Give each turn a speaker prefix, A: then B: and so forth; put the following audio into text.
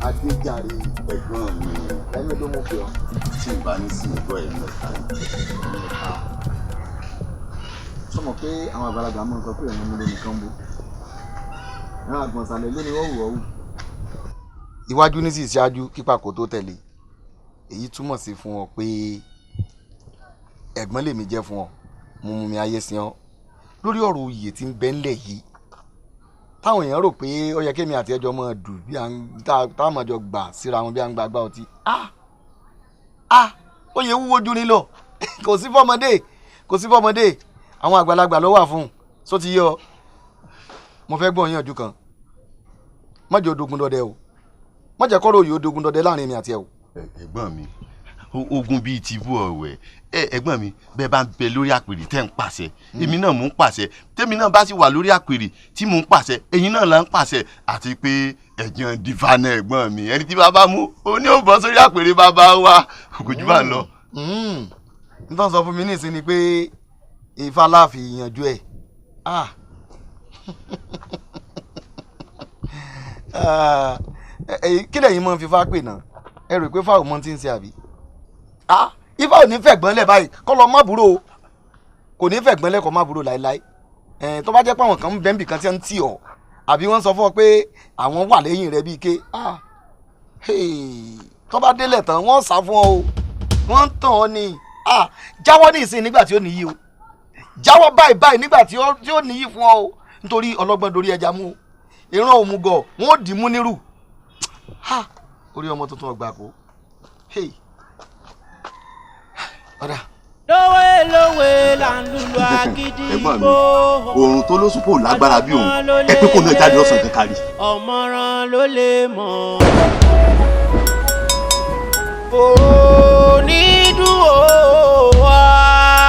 A: Adéjàre ẹ̀gbọ́n mi ẹni ló mú fi ọ tí ìbá ní sí ìgbọ́ ẹ̀ mẹ́ta sọmọ pé àwọn àgbàlagbà máa ń sọ pé ẹ̀yàn múlò nìkan bó ẹ̀rọ àgbọ̀nsalẹ̀ ló ní wọ́wù wọ́wù. Iwájú ní sì ṣáájú kípa kò tó tẹ̀lé èyí túmọ̀ sí fún ọ pé ẹ̀gbọ́n lèmi jẹ́ fún ọ mo mú mi ayé sí ọ lórí ọ̀rọ̀ oyè tí ń bẹ ńlẹ̀ yìí táwọn èèyàn rò pé ó yẹ kémi àti ẹjọ́ mọ́ dùn bí táwọn ọjọ́ gbà síra wọn bí à ń gbàgbà ọtí oyè wúwo jù ní lọ kò sí fọmọdé àwọn àgbàlagbà ló wà fún só ti yé ọ mo fẹ́ gbọ́ yànjú kan má jẹ́ odogun dọdẹ o má jẹ́ kọ́rọ̀ òye odogun dọdẹ láàrin mi àti ẹ o.
B: ẹ̀gbọ́n mi ogun bíi ti bú ọ̀wẹ̀ ẹ̀gbọ́n mi bẹ́ẹ̀ bá ń bẹ lórí àpèrè tẹ́ ń pàṣẹ èmi náà mò ń pàṣẹ tèmi náà bá sì wà lórí àpèrè tí mò ń pàṣẹ ẹ̀yin náà là ń pàṣẹ àti pé ẹ̀jẹ̀ dìfánà ẹ̀gbọ́n mi ẹni tí bàbá mú òní ò bọ́ sórí àpèrè bàbá wa kò jù bá ń lọ.
A: nítorí sọ fún mi ní ìsinmi pé Ifá láàfin ìyànjú ẹ̀ kí lẹ́yìn mọ́ fífa pè náà ẹ rò pé fáwọn mọ́ ti ń ṣe àbí Ifá ò ní fẹ̀gbọ́n lẹ̀ báyìí kọ́ lọ má búrò kò ní fẹ̀gbọ́n lẹ̀ kọ́ má búrò láéláé tó bá jẹ́ pé àwọn kan ń bẹ́ńbì kan tí wọ́n ń tì ọ́ àbí wọ́n sọ fún ọ pé àwọn wà lẹ́yìn rẹ bíi ké tó bá délẹ̀ tán wọ́n sá fún ọ o wọ́n ń tàn ọ́ ni jáwọ́ ní ìsìn nígbà tí ó níyì o jáwọ́ báyìí nígbà tí ó níyì fún ọ o nítorí ọlọ́gbọ́n dorí ẹja mú o ìran òmùgọ̀ wọn ò dì mú nírù orí ọmọ tuntun ọgbà kó ọ̀dà.
C: lówé là ń lùlù agídí
B: gbó. oòrùn tó lóṣù kò lágbára bí òun ẹ pé kò náà jáde lọ́sàn-án kan kárí.
C: ọ̀mọ̀ràn ló lè mọ̀.